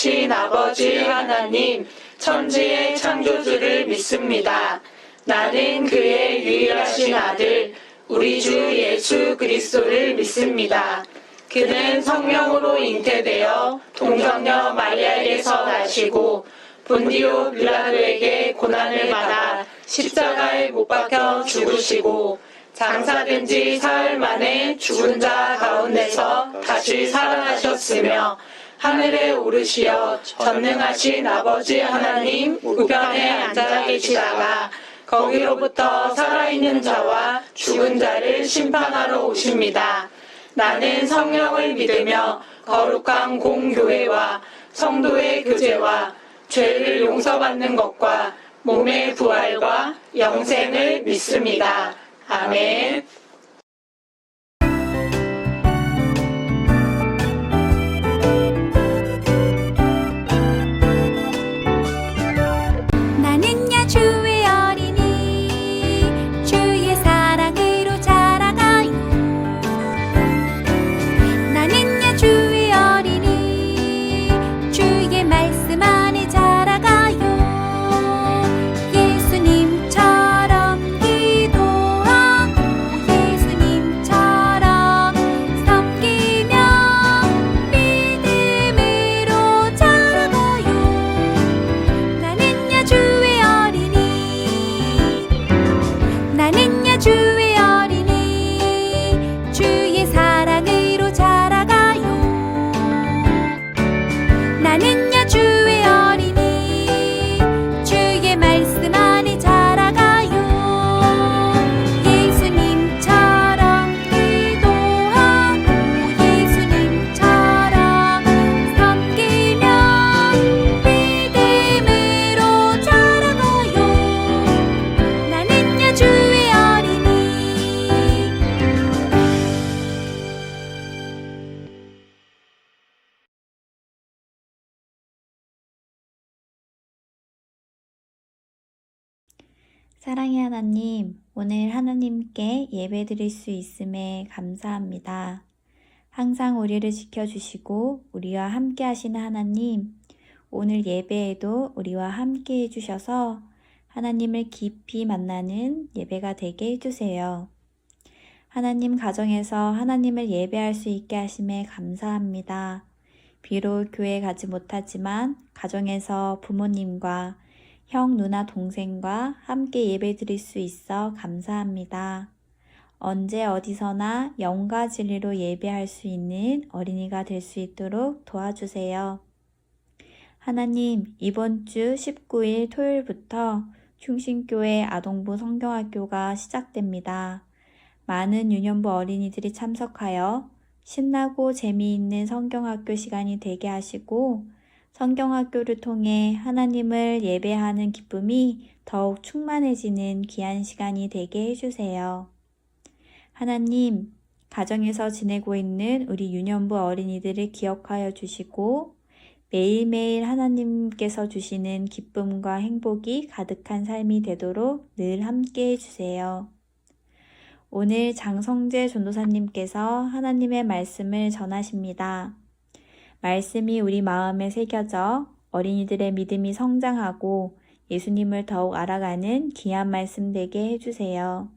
전능하신 아버지 하나님, 천지의 창조주를 믿습니다. 나는 그의 유일하신 아들, 우리 주 예수 그리스도를 믿습니다. 그는 성령으로 잉태되어 동정녀 마리아에게서 나시고 본디오 빌라도에게 고난을 받아 십자가에 못 박혀 죽으시고 장사된 지 사흘 만에 죽은 자 가운데서 다시 살아나셨으며 하늘에 오르시어 전능하신 아버지 하나님 우편에 앉아 계시다가 거기로부터 살아있는 자와 죽은 자를 심판하러 오십니다. 나는 성령을 믿으며 거룩한 공교회와 성도의 교제와 죄를 용서받는 것과 몸의 부활과 영생을 믿습니다. 아멘. 나는야 주의 어린이 주의 사랑으로 자라가요. 나는야 주의 어린이 주의 말씀 안에 자라가요. 예수님처럼 기도하고 예수님처럼 섬기며 믿음으로 자라가요. 나는야 주의 어린이 나는야 주의 어린이 주의 사랑으로 자라가요. 나는야 주의 어린이 주의 말씀 안에 자라가요. 예수님처럼 기도하고 예수님처럼 섬기며 믿음으로 자라가요. 나는야 주의 어린이 사랑의 하나님, 오늘 하나님께 예배드릴 수 있음에 감사합니다. 항상 우리를 지켜주시고 우리와 함께 하시는 하나님, 오늘 예배에도 우리와 함께 해주셔서 하나님을 깊이 만나는 예배가 되게 해주세요. 하나님 가정에서 하나님을 예배할 수 있게 하심에 감사합니다. 비록 교회에 가지 못하지만 가정에서 부모님과 형, 누나, 동생과 함께 예배드릴 수 있어 감사합니다. 언제 어디서나 영과 진리로 예배할 수 있는 어린이가 될 수 있도록 도와주세요. 하나님, 이번 주 19일 토요일부터 충신교회 아동부 성경학교가 시작됩니다. 많은 유년부 어린이들이 참석하여 신나고 재미있는 성경학교 시간이 되게 하시고 성경학교를 통해 하나님을 예배하는 기쁨이 더욱 충만해지는 귀한 시간이 되게 해주세요. 하나님, 가정에서 지내고 있는 우리 유년부 어린이들을 기억하여 주시고 매일매일 하나님께서 주시는 기쁨과 행복이 가득한 삶이 되도록 늘 함께 해주세요. 오늘 장성재 전도사님께서 하나님의 말씀을 전하십니다. 말씀이 우리 마음에 새겨져 어린이들의 믿음이 성장하고 예수님을 더욱 알아가는 귀한 말씀 되게 해주세요.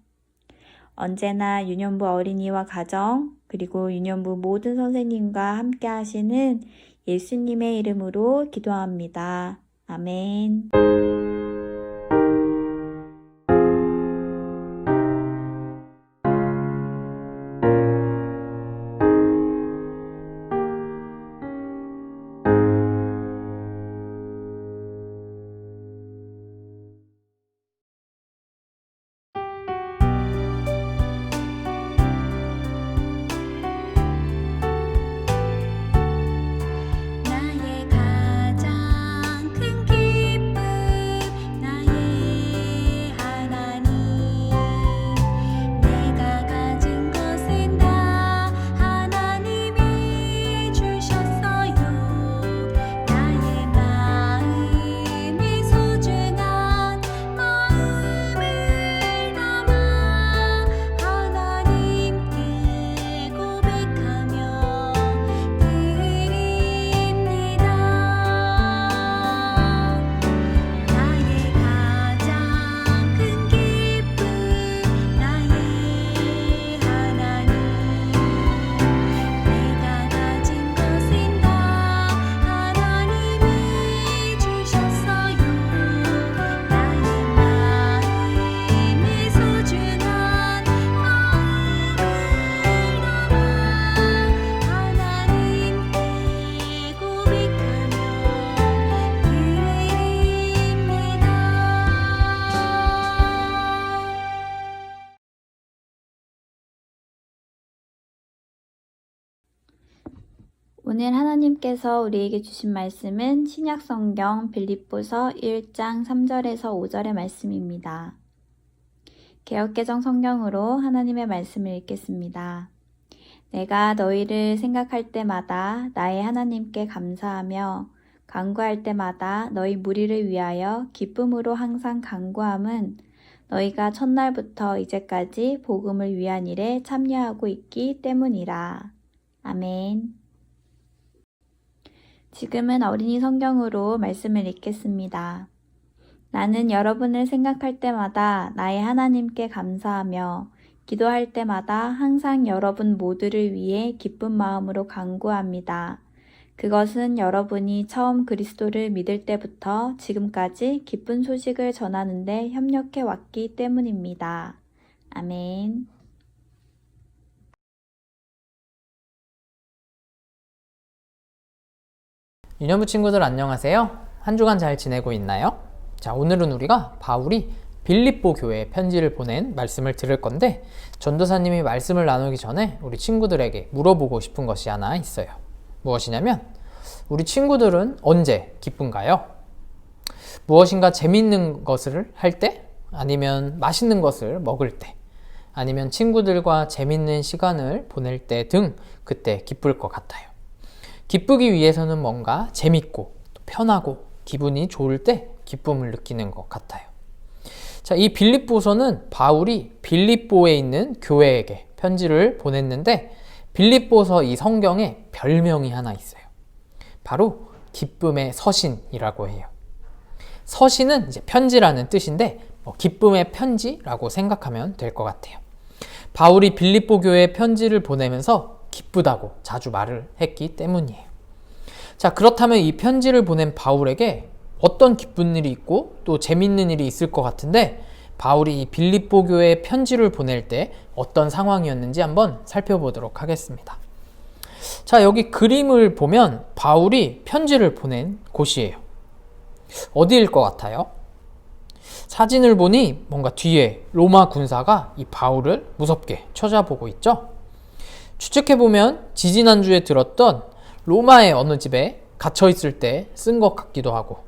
언제나 유년부 어린이와 가정 그리고 유년부 모든 선생님과 함께 하시는 예수님의 이름으로 기도합니다. 아멘. 나의 가장 큰 기쁨 오늘 하나님께서 우리에게 주신 말씀은 신약성경 빌립보서 1장 3절에서 5절의 말씀입니다. 개역개정 성경으로 하나님의 말씀을 읽겠습니다. 내가 너희를 생각할 때마다 나의 하나님께 감사하며 간구할 때마다 너희 무리를 위하여 기쁨으로 항상 간구함은 너희가 첫날부터 이제까지 복음을 위한 일에 참여하고 있기 때문이라. 아멘. 지금은 어린이 성경으로 말씀을 읽겠습니다. 나는 여러분을 생각할 때마다 나의 하나님께 감사하며 기도할 때마다 항상 여러분 모두를 위해 기쁜 마음으로 간구합니다. 그것은 여러분이 처음 그리스도를 믿을 때부터 지금까지 기쁜 소식을 전하는데 협력해 왔기 때문입니다. 아멘. 유년부 친구들 안녕하세요. 한 주간 잘 지내고 있나요? 자, 오늘은 우리가 바울이 빌립보 교회에 편지를 보낸 말씀을 들을 건데, 전도사님이 말씀을 나누기 전에 우리 친구들에게 물어보고 싶은 것이 하나 있어요. 무엇이냐면, 우리 친구들은 언제 기쁜가요? 무엇인가 재밌는 것을 할 때? 아니면 맛있는 것을 먹을 때? 아니면 친구들과 재밌는 시간을 보낼 때 등 그때 기쁠 것 같아요. 기쁘기 위해서는 뭔가 재밌고 편하고 기분이 좋을 때 기쁨을 느끼는 것 같아요. 자, 이 빌립보서는 바울이 빌립보에 있는 교회에게 편지를 보냈는데, 빌립보서 이 성경에 별명이 하나 있어요. 바로 기쁨의 서신이라고 해요. 서신은 이제 편지라는 뜻인데 기쁨의 편지라고 생각하면 될 것 같아요. 바울이 빌립보 교회에 편지를 보내면서 기쁘다고 자주 말을 했기 때문이에요. 자, 그렇다면 이 편지를 보낸 바울에게 어떤 기쁜 일이 있고 또 재밌는 일이 있을 것 같은데, 바울이 이 빌립보 교회에 편지를 보낼 때 어떤 상황이었는지 한번 살펴보도록 하겠습니다. 자, 여기 그림을 보면 바울이 편지를 보낸 곳이에요. 어디일 것 같아요? 사진을 보니 뭔가 뒤에 로마 군사가 이 바울을 무섭게 쳐다보고 있죠? 추측해보면 지지난주에 들었던 로마의 어느 집에 갇혀있을 때 쓴 것 같기도 하고,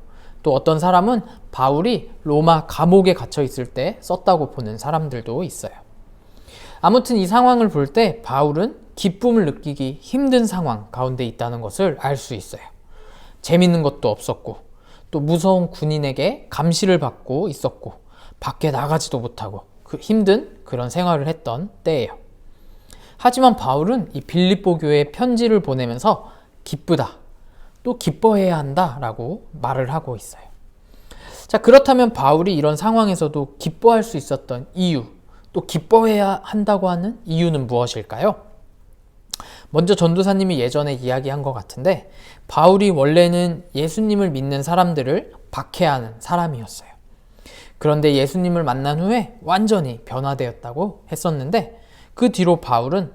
또 어떤 사람은 바울이 로마 감옥에 갇혀있을 때 썼다고 보는 사람들도 있어요. 아무튼 이 상황을 볼 때 바울은 기쁨을 느끼기 힘든 상황 가운데 있다는 것을 알 수 있어요. 재밌는 것도 없었고, 또 무서운 군인에게 감시를 받고 있었고, 밖에 나가지도 못하고 힘든 그런 생활을 했던 때예요. 하지만 바울은 이 빌립보 교회에 편지를 보내면서 기쁘다, 또 기뻐해야 한다 라고 말을 하고 있어요. 자, 그렇다면 바울이 이런 상황에서도 기뻐할 수 있었던 이유, 또 기뻐해야 한다고 하는 이유는 무엇일까요? 먼저 전도사님이 예전에 이야기한 것 같은데, 바울이 원래는 예수님을 믿는 사람들을 박해하는 사람이었어요. 그런데 예수님을 만난 후에 완전히 변화되었다고 했었는데, 그 뒤로 바울은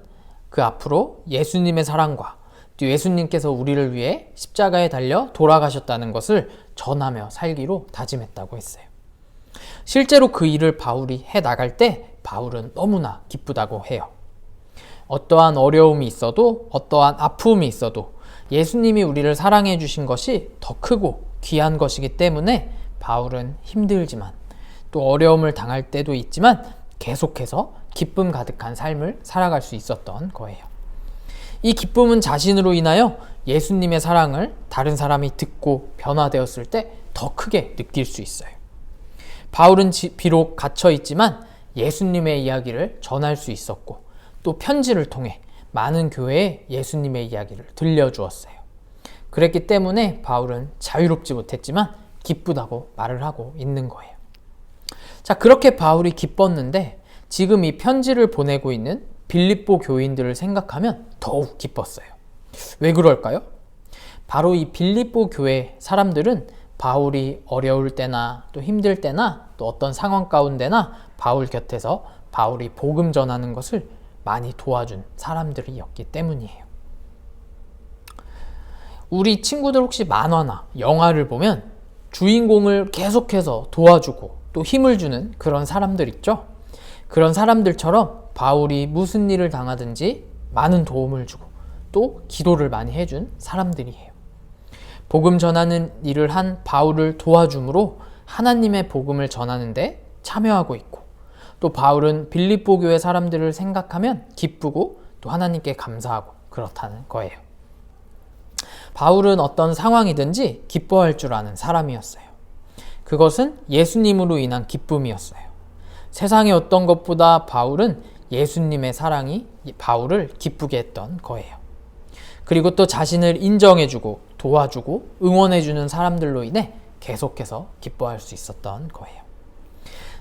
그 앞으로 예수님의 사랑과 또 예수님께서 우리를 위해 십자가에 달려 돌아가셨다는 것을 전하며 살기로 다짐했다고 했어요. 실제로 그 일을 바울이 해나갈 때 바울은 너무나 기쁘다고 해요. 어떠한 어려움이 있어도, 어떠한 아픔이 있어도 예수님이 우리를 사랑해 주신 것이 더 크고 귀한 것이기 때문에 바울은 힘들지만, 또 어려움을 당할 때도 있지만 계속해서 기쁨 가득한 삶을 살아갈 수 있었던 거예요. 이 기쁨은 자신으로 인하여 예수님의 사랑을 다른 사람이 듣고 변화되었을 때 더 크게 느낄 수 있어요. 바울은 비록 갇혀 있지만 예수님의 이야기를 전할 수 있었고, 또 편지를 통해 많은 교회에 예수님의 이야기를 들려주었어요. 그랬기 때문에 바울은 자유롭지 못했지만 기쁘다고 말을 하고 있는 거예요. 자, 그렇게 바울이 기뻤는데 지금 이 편지를 보내고 있는 빌립보 교인들을 생각하면 더욱 기뻤어요. 왜 그럴까요? 바로 이 빌립보 교회 사람들은 바울이 어려울 때나 또 힘들 때나 또 어떤 상황 가운데나 바울 곁에서 바울이 복음 전하는 것을 많이 도와준 사람들이었기 때문이에요. 우리 친구들 혹시 만화나 영화를 보면 주인공을 계속해서 도와주고 또 힘을 주는 그런 사람들 있죠? 그런 사람들처럼 바울이 무슨 일을 당하든지 많은 도움을 주고 또 기도를 많이 해준 사람들이에요. 복음 전하는 일을 한 바울을 도와줌으로 하나님의 복음을 전하는데 참여하고 있고, 또 바울은 빌립보 교회 사람들을 생각하면 기쁘고 또 하나님께 감사하고 그렇다는 거예요. 바울은 어떤 상황이든지 기뻐할 줄 아는 사람이었어요. 그것은 예수님으로 인한 기쁨이었어요. 세상의 어떤 것보다 바울은 예수님의 사랑이 바울을 기쁘게 했던 거예요. 그리고 또 자신을 인정해주고 도와주고 응원해주는 사람들로 인해 계속해서 기뻐할 수 있었던 거예요.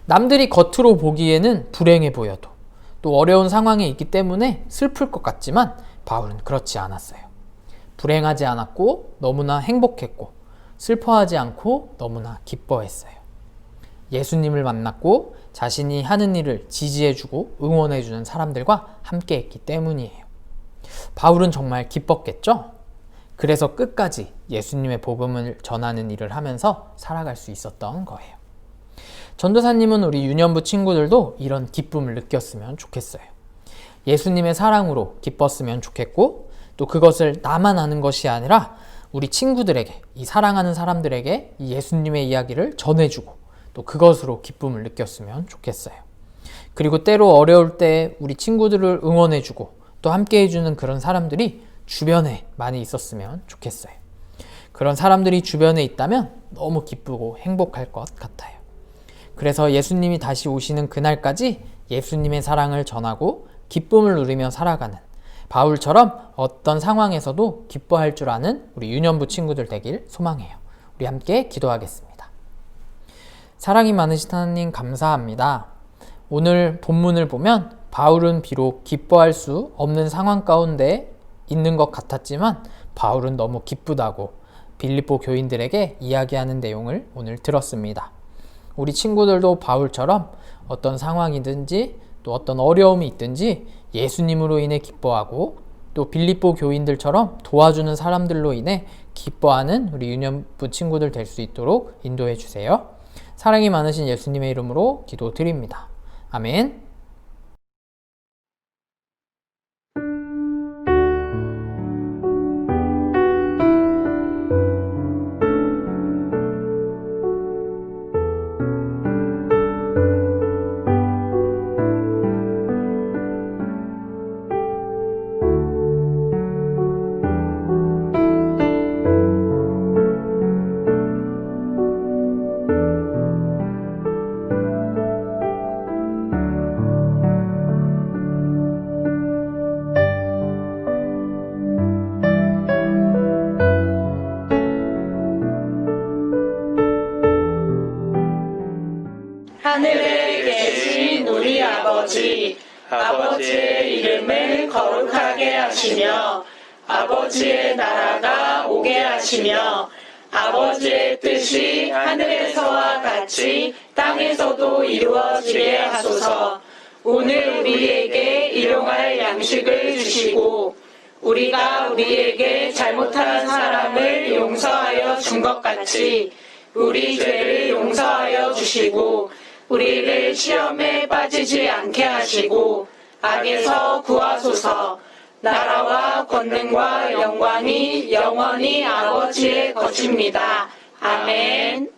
남들이 겉으로 보기에는 불행해 보여도 또 어려운 상황에 있기 때문에 슬플 것 같지만 바울은 그렇지 않았어요. 불행하지 않았고 너무나 행복했고 슬퍼하지 않고 너무나 기뻐했어요. 예수님을 만났고 자신이 하는 일을 지지해주고 응원해주는 사람들과 함께했기 때문이에요. 바울은 정말 기뻤겠죠? 그래서 끝까지 예수님의 복음을 전하는 일을 하면서 살아갈 수 있었던 거예요. 전도사님은 우리 유년부 친구들도 이런 기쁨을 느꼈으면 좋겠어요. 예수님의 사랑으로 기뻤으면 좋겠고, 또 그것을 나만 아는 것이 아니라 우리 친구들에게, 이 사랑하는 사람들에게 이 예수님의 이야기를 전해주고 또 그것으로 기쁨을 느꼈으면 좋겠어요. 그리고 때로 어려울 때 우리 친구들을 응원해주고 또 함께 해주는 그런 사람들이 주변에 많이 있었으면 좋겠어요. 그런 사람들이 주변에 있다면 너무 기쁘고 행복할 것 같아요. 그래서 예수님이 다시 오시는 그날까지 예수님의 사랑을 전하고 기쁨을 누리며 살아가는 바울처럼 어떤 상황에서도 기뻐할 줄 아는 우리 유년부 친구들 되길 소망해요. 우리 함께 기도하겠습니다. 사랑이 많으신 하나님 감사합니다. 오늘 본문을 보면 바울은 비록 기뻐할 수 없는 상황 가운데 있는 것 같았지만 바울은 너무 기쁘다고 빌립보 교인들에게 이야기하는 내용을 오늘 들었습니다. 우리 친구들도 바울처럼 어떤 상황이든지 또 어떤 어려움이 있든지 예수님으로 인해 기뻐하고 또 빌립보 교인들처럼 도와주는 사람들로 인해 기뻐하는 우리 유년부 친구들 될 수 있도록 인도해 주세요. 사랑이 많으신 예수님의 이름으로 기도드립니다. 아멘. 하늘에 계신 우리 아버지, 아버지의 이름을 거룩하게 하시며 아버지의 나라가 오게 하시며 아버지의 뜻이 하늘에서와 같이 땅에서도 이루어지게 하소서. 오늘 우리에게 일용할 양식을 주시고 우리가 우리에게 잘못한 사람을 용서하여 준 것 같이 우리 죄를 용서하여 주시고 우리를 시험에 빠지지 않게 하시고 악에서 구하소서. 나라와 권능과 영광이 영원히 아버지의 것입니다. 아멘.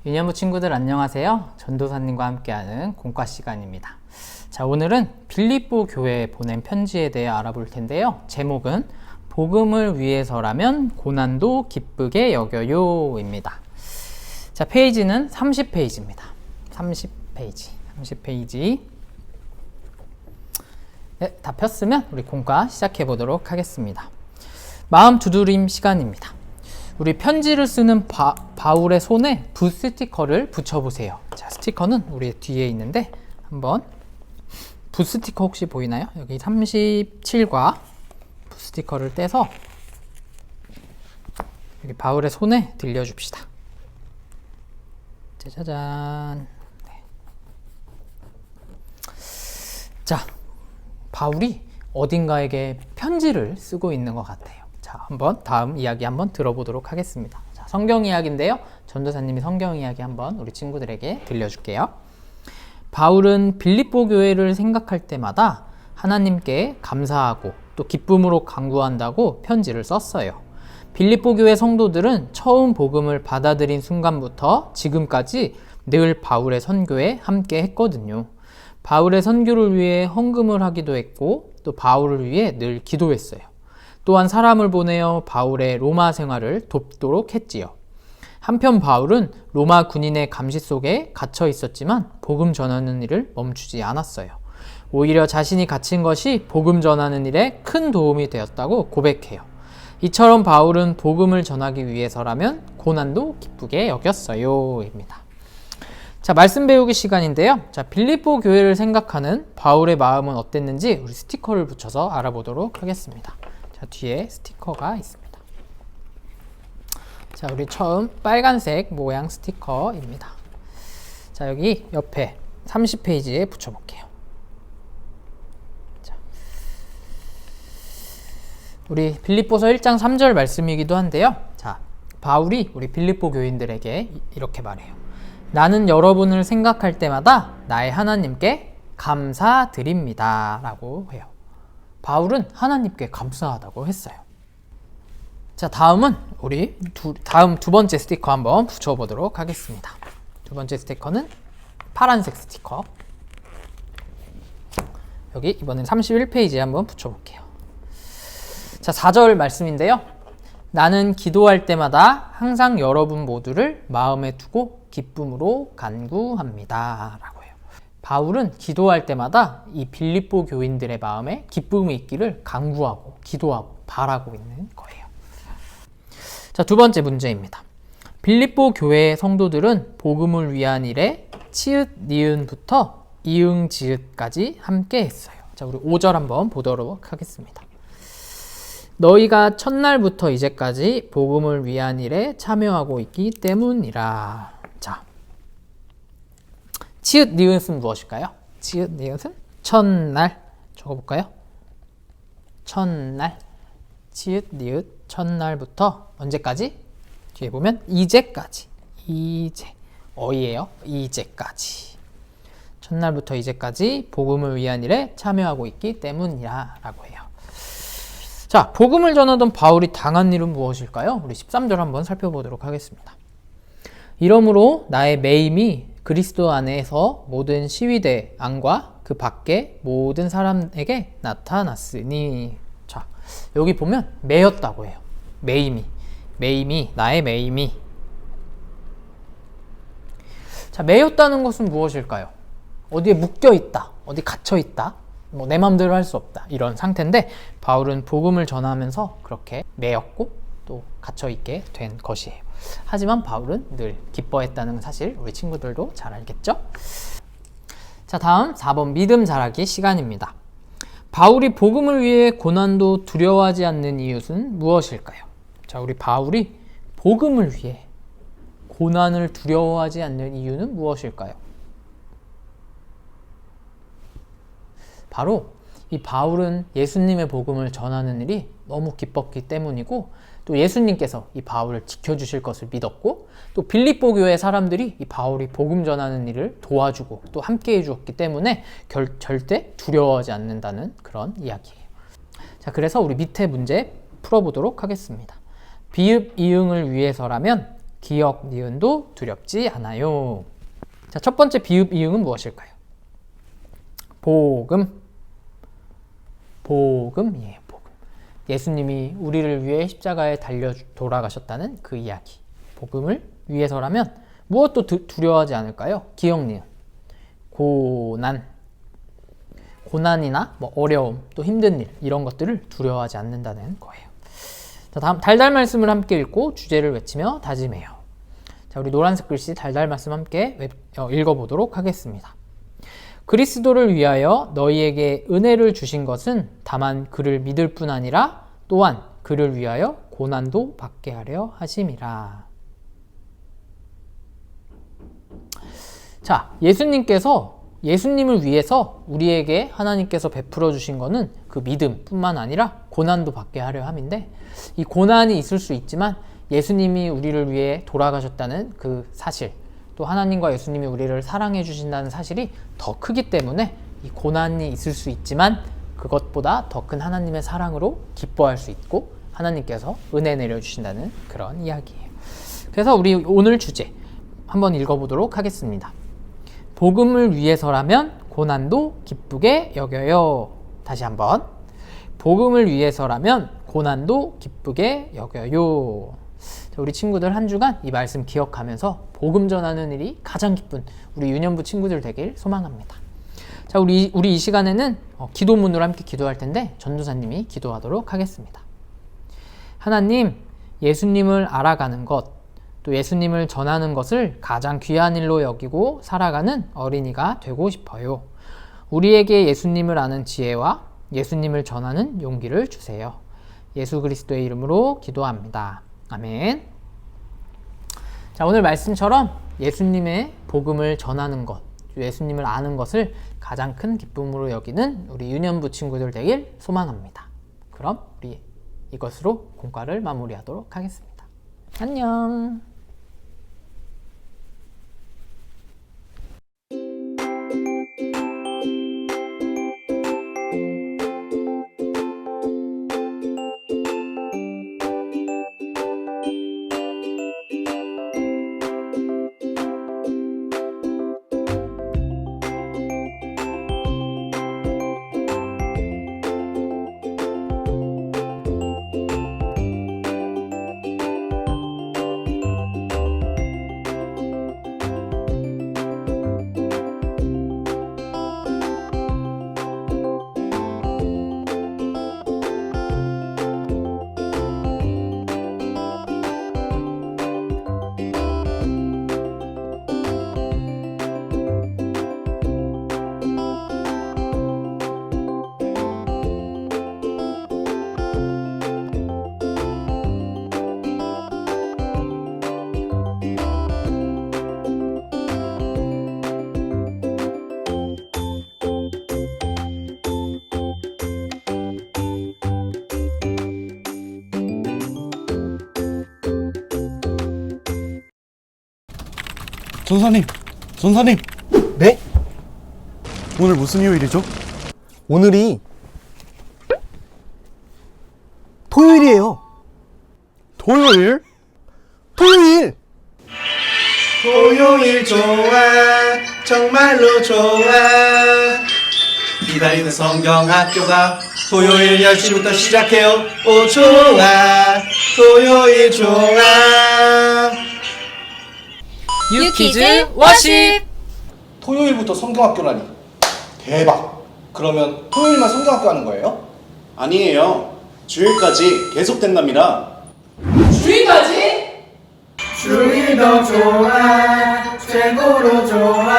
유년부 친구들 안녕하세요. 전도사님과 함께하는 공과 시간입니다. 자, 오늘은 빌립보 교회에 보낸 편지에 대해 알아볼 텐데요. 제목은 복음을 위해서라면 고난도 기쁘게 여겨요 입니다. 자, 페이지는 30페이지입니다. 30페이지. 네, 다 폈으면 우리 공과 시작해 보도록 하겠습니다. 마음 두드림 시간입니다. 우리 편지를 쓰는 바울의 손에 붓 스티커를 붙여보세요. 자, 스티커는 우리 뒤에 있는데 한번 붓 스티커 혹시 보이나요? 여기 37과 붓 스티커를 떼서 여기 바울의 손에 들려줍시다. 짜자잔. 네. 자, 바울이 어딘가에게 편지를 쓰고 있는 것 같아요. 자, 한번 다음 이야기 한번 들어보도록 하겠습니다. 자, 성경 이야기인데요. 전도사님이 성경 이야기 한번 우리 친구들에게 들려줄게요. 바울은 빌립보 교회를 생각할 때마다 하나님께 감사하고 또 기쁨으로 간구한다고 편지를 썼어요. 빌립보 교회 성도들은 처음 복음을 받아들인 순간부터 지금까지 늘 바울의 선교에 함께 했거든요. 바울의 선교를 위해 헌금을 하기도 했고 또 바울을 위해 늘 기도했어요. 또한 사람을 보내어 바울의 로마 생활을 돕도록 했지요. 한편 바울은 로마 군인의 감시 속에 갇혀 있었지만 복음 전하는 일을 멈추지 않았어요. 오히려 자신이 갇힌 것이 복음 전하는 일에 큰 도움이 되었다고 고백해요. 이처럼 바울은 복음을 전하기 위해서라면 고난도 기쁘게 여겼어요. 입니다. 자, 말씀 배우기 시간인데요. 자, 빌립보 교회를 생각하는 바울의 마음은 어땠는지 우리 스티커를 붙여서 알아보도록 하겠습니다. 자, 뒤에 스티커가 있습니다. 자, 우리 처음 빨간색 모양 스티커입니다. 자, 여기 옆에 30페이지에 붙여볼게요. 자, 우리 빌립보서 1장 3절 말씀이기도 한데요. 자, 바울이 우리 빌립보 교인들에게 이렇게 말해요. 나는 여러분을 생각할 때마다 나의 하나님께 감사드립니다. 라고 해요. 바울은 하나님께 감사하다고 했어요. 자, 다음은 우리 다음 두 번째 스티커 한번 붙여보도록 하겠습니다. 두 번째 스티커는 파란색 스티커. 여기 이번엔 31페이지에 한번 붙여볼게요. 자, 4절 말씀인데요. 나는 기도할 때마다 항상 여러분 모두를 마음에 두고 기쁨으로 간구합니다. 라고 해요. 바울은 기도할 때마다 이 빌립보 교인들의 마음에 기쁨이 있기를 간구하고 기도하고 바라고 있는 거예요. 자, 두 번째 문제입니다. 빌립보 교회의 성도들은 복음을 위한 일에 치읓, 니은부터 이응, 지읒까지 함께 했어요. 자, 우리 5절 한번 보도록 하겠습니다. 너희가 첫날부터 이제까지 복음을 위한 일에 참여하고 있기 때문이라. 자, 치읓, 니은은 무엇일까요? 치읓, 니은은 첫날. 적어볼까요? 첫날. 치읓, 니읒, 첫날부터 언제까지? 뒤에 보면 이제까지. 이제. 어이예요. 이제까지. 첫날부터 이제까지 복음을 위한 일에 참여하고 있기 때문이라 라고 해요. 자, 복음을 전하던 바울이 당한 일은 무엇일까요? 우리 13절 한번 살펴보도록 하겠습니다. 이러므로 나의 매임이 그리스도 안에서 모든 시위대 안과 그 밖에 모든 사람에게 나타났으니. 자, 여기 보면 매였다고 해요. 매임이, 나의 매임이. 자, 매였다는 것은 무엇일까요? 어디에 묶여있다, 어디 갇혀있다, 뭐 내 맘대로 할 수 없다, 이런 상태인데 바울은 복음을 전하면서 그렇게 매였고 또 갇혀있게 된 것이에요. 하지만 바울은 늘 기뻐했다는 사실 우리 친구들도 잘 알겠죠? 자, 다음 4번 믿음 자라기 시간입니다. 바울이 복음을 위해 고난도 두려워하지 않는 이유는 무엇일까요? 자, 우리 바울이 복음을 위해 고난을 두려워하지 않는 이유는 무엇일까요? 바로 이 바울은 예수님의 복음을 전하는 일이 너무 기뻤기 때문이고 또 예수님께서 이 바울을 지켜주실 것을 믿었고 또 빌립보 교회 사람들이 이 바울이 복음 전하는 일을 도와주고 또 함께 해주었기 때문에 절대 두려워하지 않는다는 그런 이야기예요. 자, 그래서 우리 밑에 문제 풀어보도록 하겠습니다. 비읍, 이응을 위해서라면 기역, 니은도 두렵지 않아요. 자, 첫 번째 비읍, 이응은 무엇일까요? 복음. 복음이에요. 복음. 예수님이 우리를 위해 십자가에 달려 돌아가셨다는 그 이야기. 복음을 위해서라면 무엇도 두려워하지 않을까요? 기역, 니은. 고난이나 뭐 어려움, 또 힘든 일, 이런 것들을 두려워하지 않는다는 거예요. 자, 다음 달달 말씀을 함께 읽고 주제를 외치며 다짐해요. 자, 우리 노란색 글씨 달달 말씀 함께 읽어보도록 하겠습니다. 그리스도를 위하여 너희에게 은혜를 주신 것은 다만 그를 믿을 뿐 아니라 또한 그를 위하여 고난도 받게 하려 하심이라. 자, 예수님께서 예수님을 위해서 우리에게 하나님께서 베풀어 주신 거는 그 믿음뿐만 아니라 고난도 받게 하려 함인데, 이 고난이 있을 수 있지만 예수님이 우리를 위해 돌아가셨다는 그 사실, 또 하나님과 예수님이 우리를 사랑해 주신다는 사실이 더 크기 때문에 이 고난이 있을 수 있지만 그것보다 더 큰 하나님의 사랑으로 기뻐할 수 있고 하나님께서 은혜 내려주신다는 그런 이야기예요. 그래서 우리 오늘 주제 한번 읽어보도록 하겠습니다. 복음을 위해서라면 고난도 기쁘게 여겨요. 다시 한번. 복음을 위해서라면 고난도 기쁘게 여겨요. 우리 친구들 한 주간 이 말씀 기억하면서 복음 전하는 일이 가장 기쁜 우리 유년부 친구들 되길 소망합니다. 자, 우리 이 시간에는 기도문으로 함께 기도할 텐데 전도사님이 기도하도록 하겠습니다. 하나님, 예수님을 알아가는 것, 또 예수님을 전하는 것을 가장 귀한 일로 여기고 살아가는 어린이가 되고 싶어요. 우리에게 예수님을 아는 지혜와 예수님을 전하는 용기를 주세요. 예수 그리스도의 이름으로 기도합니다. 아멘. 자, 오늘 말씀처럼 예수님의 복음을 전하는 것, 예수님을 아는 것을 가장 큰 기쁨으로 여기는 우리 유년부 친구들 되길 소망합니다. 그럼 우리 이것으로 공과를 마무리하도록 하겠습니다. 안녕. 전사님. 네? 오늘 무슨 요일이죠? 오늘이 토요일이에요. 토요일? 토요일! 토요일 좋아, 정말로 좋아. 기다리는 성경학교가 토요일 10시부터 시작해요. 오 좋아, 토요일 좋아. 유키즈 워십! 토요일부터 성경학교라니 대박. 그러면 토요일만 성경학교 하는 거예요? 아니에요. 주일까지 계속된답니다. 주일까지? 주일도 좋아, 최고로 좋아.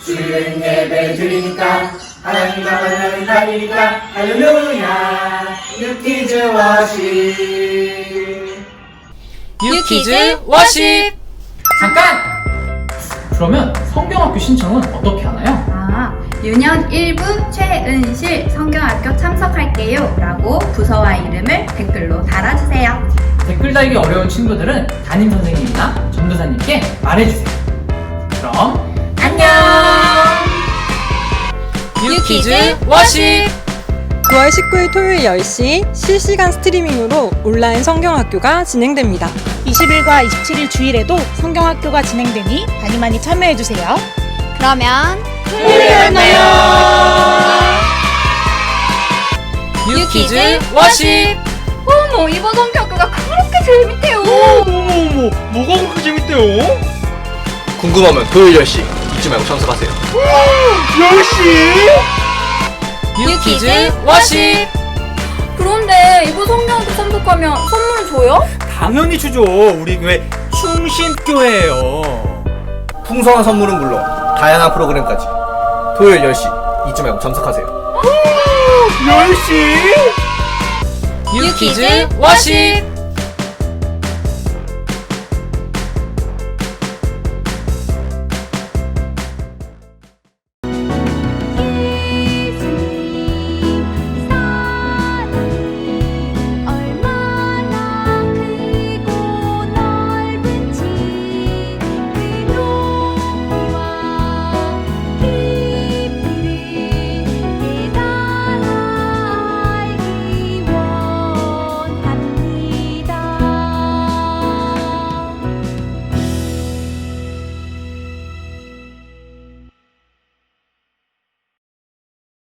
주일은 예배 드리니까 하나님과 만나는 날이니까 할렐루야. 유키즈 워십. 유키즈 워십! 잠깐! 그러면 성경학교 신청은 어떻게 하나요? 유년 1부 최은실 성경학교 참석할게요 라고 부서와 이름을 댓글로 달아주세요. 댓글 달기 어려운 친구들은 담임선생님이나 전도사님께 말해주세요. 그럼 안녕! 유키즈 워십! 9월 19일 토요일 10시 실시간 스트리밍으로 온라인 성경학교가 진행됩니다. 20일과 27일 주일에도 성경학교가 진행되니 많이 참여해주세요. 그러면 토요일에 만나요! 유키즈 워십! 어머, 이번 성경학교가 그렇게 재밌대요. 어머, 뭐가 그렇게 재밌대요? 궁금하면 토요일 10시 잊지 말고 참석하세요. 10시? 유키즈 워십! 그런데 이번 성경학교 참석하면 선물 줘요? 당연히 주죠. 우리 교회 충신교회예요. 풍성한 선물은 물론 다양한 프로그램까지 토요일 10시 잊지 말고 참석하세요. 10시? 유키즈 워십!